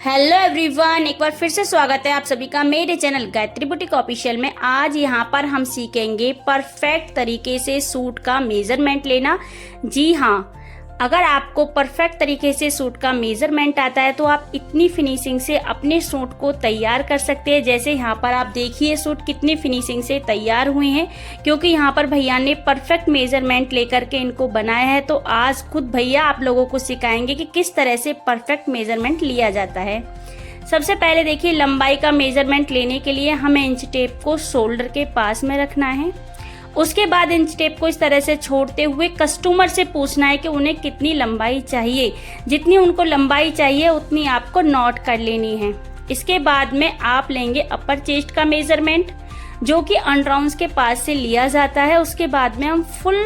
Hello everyone, एक बार फिर से स्वागत है आप सभी का मेरे चैनल गायत्री बुटीक ऑफिशियल में। आज यहाँ पर हम सीखेंगे परफेक्ट तरीके से सूट का मेजरमेंट लेना। जी हाँ, अगर आपको परफेक्ट तरीके से सूट का मेजरमेंट आता है तो आप इतनी फिनिशिंग से अपने सूट को तैयार कर सकते हैं। जैसे यहाँ पर आप देखिए सूट कितनी फिनिशिंग से तैयार हुए हैं, क्योंकि यहाँ पर भैया ने परफेक्ट मेजरमेंट लेकर के इनको बनाया है। तो आज खुद भैया आप लोगों को सिखाएंगे कि किस तरह से परफेक्ट मेजरमेंट लिया जाता है। सबसे पहले देखिए, लंबाई का मेजरमेंट लेने के लिए हमें इंच टेप को शोल्डर के पास में रखना है। उसके बाद इंच टेप को इस तरह से छोड़ते हुए कस्टमर से पूछना है कि उन्हें कितनी लंबाई चाहिए। जितनी उनको लंबाई चाहिए उतनी आपको नोट कर लेनी है। इसके बाद में आप लेंगे अपर चेस्ट का मेजरमेंट, जो कि अंडरआर्म्स के पास से लिया जाता है। उसके बाद में हम फुल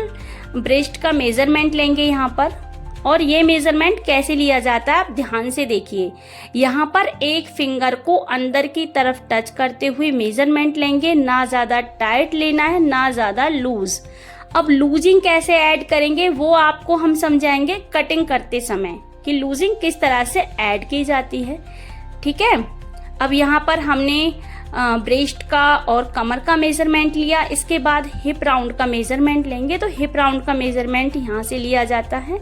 ब्रेस्ट का मेजरमेंट लेंगे यहाँ पर। और ये मेजरमेंट कैसे लिया जाता है आप ध्यान से देखिए। यहाँ पर एक फिंगर को अंदर की तरफ टच करते हुए मेजरमेंट लेंगे। ना ज्यादा टाइट लेना है, ना ज्यादा लूज। अब लूजिंग कैसे ऐड करेंगे वो आपको हम समझाएंगे कटिंग करते समय, कि लूजिंग किस तरह से ऐड की जाती है। ठीक है, अब यहाँ पर हमने ब्रेस्ट का और कमर का मेजरमेंट लिया। इसके बाद हिप राउंड का मेजरमेंट लेंगे। तो हिप राउंड का मेजरमेंट यहाँ से लिया जाता है।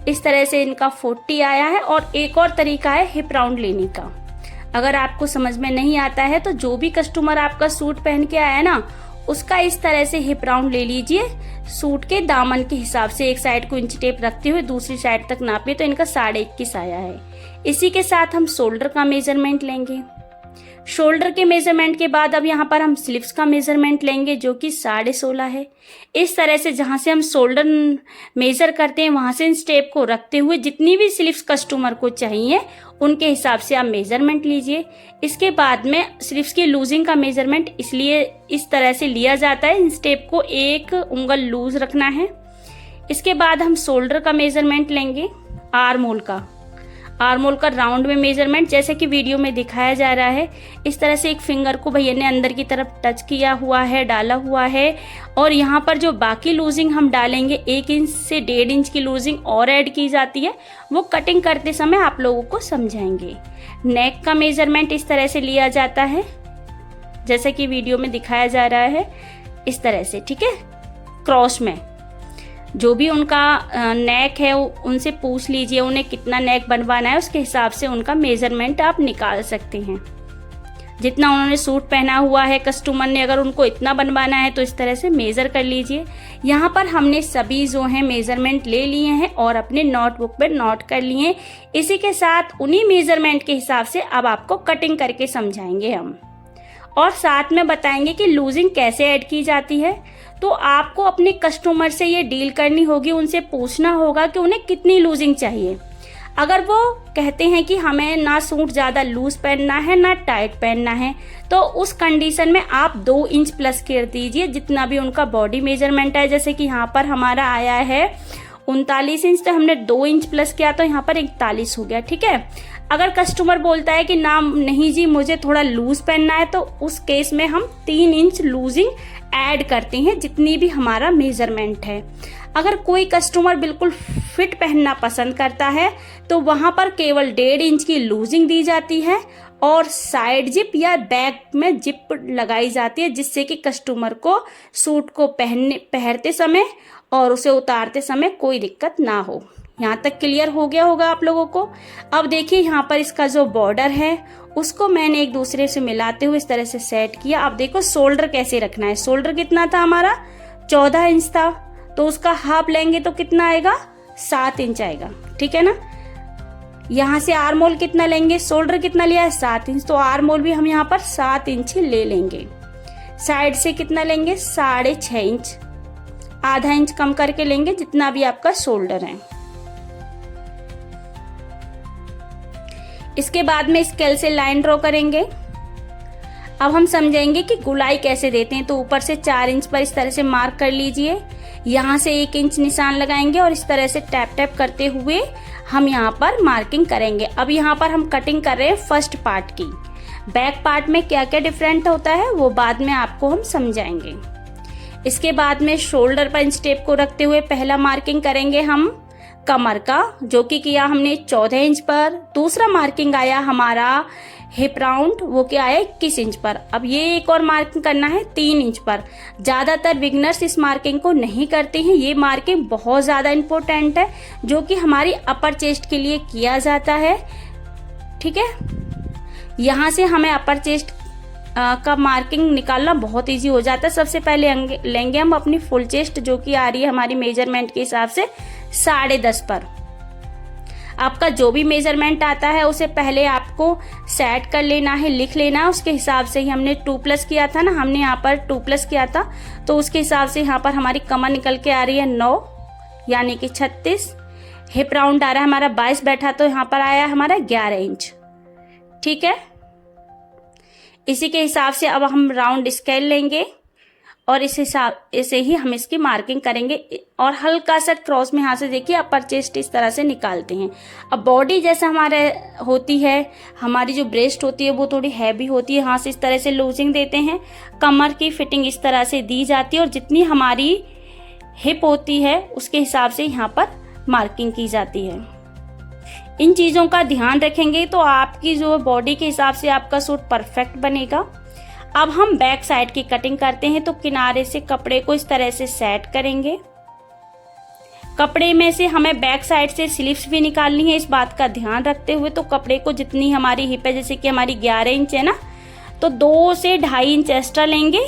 इस तरह से इनका 40 आया है। और एक और तरीका है हिप राउंड लेने का। अगर आपको समझ में नहीं आता है तो जो भी कस्टमर आपका सूट पहन के आया ना, उसका इस तरह से हिप राउंड ले लीजिए। सूट के दामन के हिसाब से एक साइड को इंच टेप रखते हुए दूसरी साइड तक नापिए तो इनका 21.5 आया है। इसी के साथ हम शोल्डर का मेजरमेंट लेंगे। शोल्डर के मेजरमेंट के बाद अब यहाँ पर हम स्लीव्स का मेजरमेंट लेंगे, जो कि 16.5 है। इस तरह से जहाँ से हम शोल्डर मेजर करते हैं वहां से इंच टेप को रखते हुए जितनी भी स्लीव्स कस्टमर को चाहिए उनके हिसाब से आप मेजरमेंट लीजिए। इसके बाद में स्लीव्स की लूजिंग का मेजरमेंट इसलिए इस तरह से लिया जाता है, इंच टेप को 1 उंगल लूज रखना है। इसके बाद हम शोल्डर का मेजरमेंट लेंगे। आर्म होल का राउंड में मेजरमेंट, जैसे कि वीडियो में दिखाया जा रहा है। इस तरह से एक फिंगर को भैया ने अंदर की तरफ टच किया हुआ है, डाला हुआ है। और यहाँ पर जो बाकी लूजिंग हम डालेंगे, 1 इंच से 1.5 इंच की लूजिंग और ऐड की जाती है। वो कटिंग करते समय आप लोगों को समझाएंगे। नेक का मेजरमेंट इस तरह से लिया जाता है, जैसे कि वीडियो में दिखाया जा रहा है, इस तरह से। ठीक है, क्रॉस में जो भी उनका नेक है उनसे पूछ लीजिए उन्हें कितना नेक बनवाना है। उसके हिसाब से उनका मेजरमेंट आप निकाल सकते हैं। जितना उन्होंने सूट पहना हुआ है कस्टमर ने, अगर उनको इतना बनवाना है तो इस तरह से मेजर कर लीजिए। यहाँ पर हमने सभी जो है मेजरमेंट ले लिए हैं और अपने नोटबुक पर नोट कर लिए। इसी के साथ उन्हीं मेजरमेंट के हिसाब से अब आपको कटिंग करके समझाएंगे हम, और साथ में बताएंगे कि लूजिंग कैसे ऐड की जाती है। तो आपको अपने कस्टमर से ये डील करनी होगी, उनसे पूछना होगा कि उन्हें कितनी लूजिंग चाहिए। अगर वो कहते हैं कि हमें ना सूट ज़्यादा लूज पहनना है ना टाइट पहनना है, तो उस कंडीशन में आप 2 इंच प्लस कर दीजिए जितना भी उनका बॉडी मेजरमेंट है। जैसे कि यहाँ पर हमारा आया है 39 इंच, तो हमने 2 इंच प्लस किया तो यहाँ पर 41 हो गया। ठीक है, अगर कस्टमर बोलता है कि ना नहीं जी मुझे थोड़ा लूज पहनना है, तो उस केस में हम 3 इंच लूजिंग ऐड करते हैं जितनी भी हमारा मेजरमेंट है। अगर कोई कस्टमर बिल्कुल फिट पहनना पसंद करता है तो वहां पर केवल 1.5 इंच की लूजिंग दी जाती है और साइड जिप या बैक में जिप लगाई जाती है, जिससे कि कस्टमर को सूट को पहनते समय और उसे उतारते समय कोई दिक्कत ना हो। यहाँ तक क्लियर हो गया होगा आप लोगों को। अब देखिए यहाँ पर इसका जो बॉर्डर है उसको मैंने एक दूसरे से मिलाते हुए इस तरह से सेट किया। अब देखो शोल्डर कैसे रखना है। शोल्डर कितना था हमारा, 14 इंच था, तो उसका हाफ लेंगे तो कितना आएगा, 7 इंच आएगा। ठीक है ना। यहाँ से आर्म होल कितना लेंगे, शोल्डर कितना लिया है 7 इंच, तो आर्म होल भी हम यहाँ पर 7 इंच ही ले लेंगे। साइड से कितना लेंगे, 6.5 इंच, आधा इंच कम करके लेंगे जितना भी आपका शोल्डर है। इसके बाद में स्केल से लाइन ड्रॉ करेंगे। अब हम समझेंगे कि गुलाई कैसे देते हैं। तो ऊपर से 4 इंच पर इस तरह से मार्क कर लीजिए। यहाँ से 1 इंच निशान लगाएंगे और इस तरह से टैप टैप करते हुए हम यहाँ पर मार्किंग करेंगे। अब यहाँ पर हम कटिंग कर रहे हैं फर्स्ट पार्ट की। बैक पार्ट में क्या क्या डिफरेंट होता है वो बाद में आपको हम समझाएंगे। इसके बाद में शोल्डर पर इंच टेप को रखते हुए पहला मार्किंग करेंगे हम कमर का, जो कि किया हमने 14 इंच पर। दूसरा मार्किंग आया हमारा हिप राउंड, वो क्या आया 21 इंच पर। अब ये एक और मार्किंग करना है 3 इंच पर। ज़्यादातर बिगनर्स इस मार्किंग को नहीं करते हैं। ये मार्किंग बहुत ज़्यादा इम्पोर्टेंट है, जो कि हमारी अपर चेस्ट के लिए किया जाता है। ठीक है, यहाँ से हमें अपर चेस्ट का मार्किंग निकालना बहुत इजी हो जाता है। सबसे पहले लेंगे हम अपनी फुल चेस्ट, जो कि आ रही है हमारी मेजरमेंट के हिसाब से 10.5 पर। आपका जो भी मेजरमेंट आता है उसे पहले आपको सेट कर लेना है, लिख लेना है। उसके हिसाब से ही हमने 2+ किया था ना, हमने यहाँ पर 2+ किया था, तो उसके हिसाब से यहाँ पर हमारी कमर निकल के आ रही है 9 यानी कि 36। हिप राउंड आ रहा है हमारा 22 बैठा, तो यहाँ पर आया हमारा 11 इंच। ठीक है, इसी के हिसाब से अब हम राउंड स्केल लेंगे और इस हिसाब से ही हम इसकी मार्किंग करेंगे। और हल्का सा क्रॉस में यहाँ से देखिए अपर चेस्ट इस तरह से निकालते हैं। अब बॉडी जैसा हमारे होती है, हमारी जो ब्रेस्ट होती है वो थोड़ी हैवी होती है, यहाँ से इस तरह से लूजिंग देते हैं। कमर की फिटिंग इस तरह से दी जाती है और जितनी हमारी हिप होती है उसके हिसाब से यहाँ पर मार्किंग की जाती है। इन चीज़ों का ध्यान रखेंगे तो आपकी जो बॉडी के हिसाब से आपका सूट परफेक्ट बनेगा। अब हम बैक साइड की कटिंग करते हैं, तो किनारे से कपड़े को इस तरह से सेट करेंगे। कपड़े में से हमें बैक साइड से स्लीव्स भी निकालनी है, इस बात का ध्यान रखते हुए। तो कपड़े को जितनी हमारी हिप है, जैसे कि हमारी 11 इंच है ना, तो 2 से 2.5 इंच एक्स्ट्रा लेंगे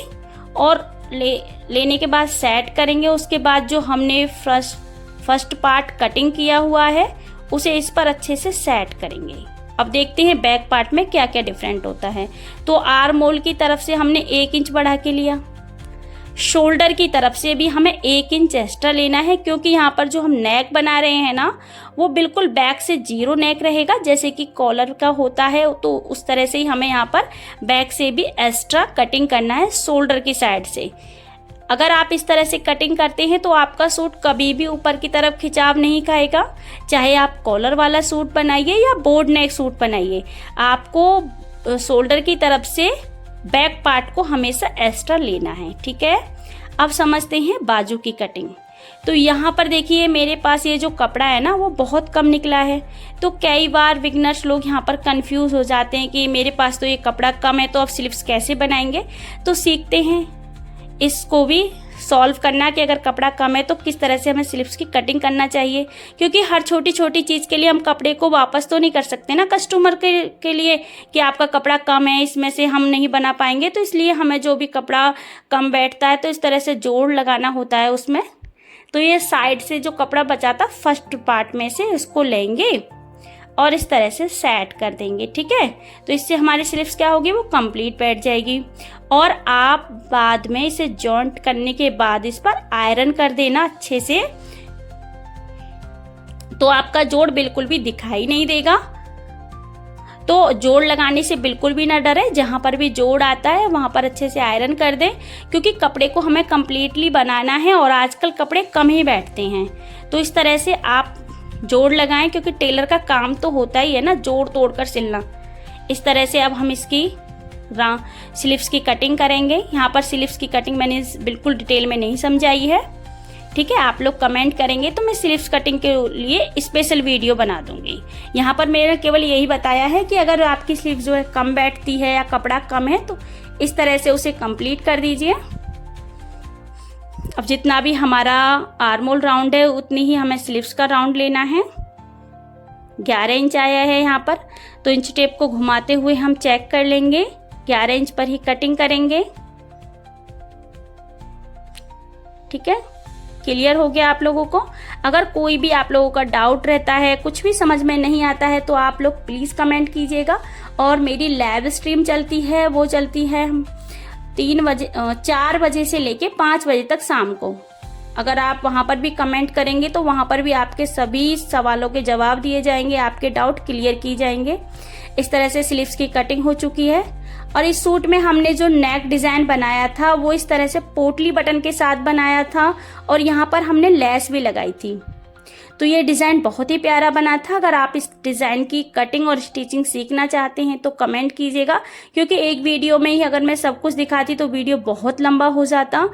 और लेने के बाद सेट करेंगे। उसके बाद जो हमने फर्स्ट पार्ट कटिंग किया हुआ है उसे इस पर अच्छे से सेट करेंगे। अब देखते हैं बैक पार्ट में क्या क्या डिफरेंट होता है। तो आर्म होल की तरफ से हमने 1 इंच बढ़ा के लिया, शोल्डर की तरफ से भी हमें 1 इंच एक्स्ट्रा लेना है, क्योंकि यहाँ पर जो हम नेक बना रहे हैं ना, वो बिल्कुल बैक से 0 नेक रहेगा, जैसे कि कॉलर का होता है। तो उस तरह से ही हमें यहाँ पर बैक से भी एक्स्ट्रा कटिंग करना है शोल्डर की साइड से। अगर आप इस तरह से कटिंग करते हैं तो आपका सूट कभी भी ऊपर की तरफ खिंचाव नहीं खाएगा। चाहे आप कॉलर वाला सूट बनाइए या बोर्ड नेक सूट बनाइए, आपको शोल्डर की तरफ से बैक पार्ट को हमेशा एक्स्ट्रा लेना है। ठीक है, अब समझते हैं बाजू की कटिंग। तो यहाँ पर देखिए मेरे पास ये जो कपड़ा है ना वो बहुत कम निकला है। तो कई बार बिगनर्स लोग यहाँ पर कंफ्यूज हो जाते हैं कि मेरे पास तो ये कपड़ा कम है, तो अब स्लीव्स कैसे बनाएंगे। तो सीखते हैं इसको भी सॉल्व करना कि अगर कपड़ा कम है तो किस तरह से हमें स्लीव्स की कटिंग करना चाहिए। क्योंकि हर छोटी छोटी चीज़ के लिए हम कपड़े को वापस तो नहीं कर सकते ना कस्टमर के लिए कि आपका कपड़ा कम है, इसमें से हम नहीं बना पाएंगे। तो इसलिए हमें जो भी कपड़ा कम बैठता है तो इस तरह से जोड़ लगाना होता है उसमें। तो ये साइड से जो कपड़ा बचा था फर्स्ट पार्ट में से इसको लेंगे और इस तरह से सेट कर देंगे। ठीक है, तो इससे हमारी स्लीव्स क्या होगी, वो कंप्लीट बैठ जाएगी। और आप बाद में इसे जॉइंट करने के बाद इस पर आयरन कर देना अच्छे से, तो आपका जोड़ बिल्कुल भी दिखाई नहीं देगा। तो जोड़ लगाने से बिल्कुल भी ना डरे, जहां पर भी जोड़ आता है वहां पर अच्छे से आयरन कर दें, क्योंकि कपड़े को हमें कंप्लीटली बनाना है और आजकल कपड़े कम ही बैठते हैं। तो इस तरह से आप जोड़ लगाएं, क्योंकि टेलर का काम तो होता ही है ना जोड़ तोड़ कर सिलना। इस तरह से अब हम इसकी स्लीव्स की कटिंग करेंगे। यहाँ पर स्लीव्स की कटिंग मैंने बिल्कुल डिटेल में नहीं समझाई है। ठीक है, आप लोग कमेंट करेंगे तो मैं स्लीव्स कटिंग के लिए स्पेशल वीडियो बना दूंगी। यहाँ पर मैंने केवल यही बताया है कि अगर आपकी स्लीव जो है कम बैठती है या कपड़ा कम है तो इस तरह से उसे कंप्लीट कर दीजिए। अब जितना भी हमारा आर्म होल राउंड है उतनी ही हमें स्लीव्स का राउंड लेना है। 11 इंच आया है यहाँ पर, तो इंच टेप को घुमाते हुए हम चेक कर लेंगे। 11 इंच पर ही कटिंग करेंगे। ठीक है, क्लियर हो गया आप लोगों को। अगर कोई भी आप लोगों का डाउट रहता है, कुछ भी समझ में नहीं आता है, तो आप लोग प्लीज़ कमेंट कीजिएगा। और मेरी लाइव स्ट्रीम चलती है, वो चलती है 4 बजे से लेके 5 बजे तक शाम को। अगर आप वहाँ पर भी कमेंट करेंगे तो वहाँ पर भी आपके सभी सवालों के जवाब दिए जाएंगे, आपके डाउट क्लियर किए जाएंगे। इस तरह से स्लीव्स की कटिंग हो चुकी है। और इस सूट में हमने जो नेक डिज़ाइन बनाया था वो इस तरह से पोटली बटन के साथ बनाया था और यहाँ पर हमने लेस भी लगाई थी। तो ये डिज़ाइन बहुत ही प्यारा बना था। अगर आप इस डिज़ाइन की कटिंग और स्टिचिंग सीखना चाहते हैं तो कमेंट कीजिएगा, क्योंकि एक वीडियो में ही अगर मैं सब कुछ दिखाती तो वीडियो बहुत लंबा हो जाता।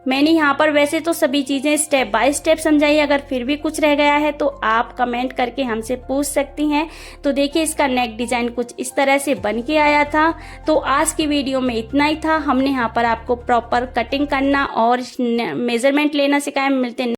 मैंने यहाँ पर वैसे तो सभी चीज़ें स्टेप बाय स्टेप समझाई, अगर फिर भी कुछ रह गया है तो आप कमेंट करके हमसे पूछ सकती हैं। तो देखिए इसका नेक डिज़ाइन कुछ इस तरह से बन के आया था। तो आज की वीडियो में इतना ही था। हमने यहाँ पर आपको प्रॉपर कटिंग करना और मेजरमेंट लेना सिखाया। मिलते हैं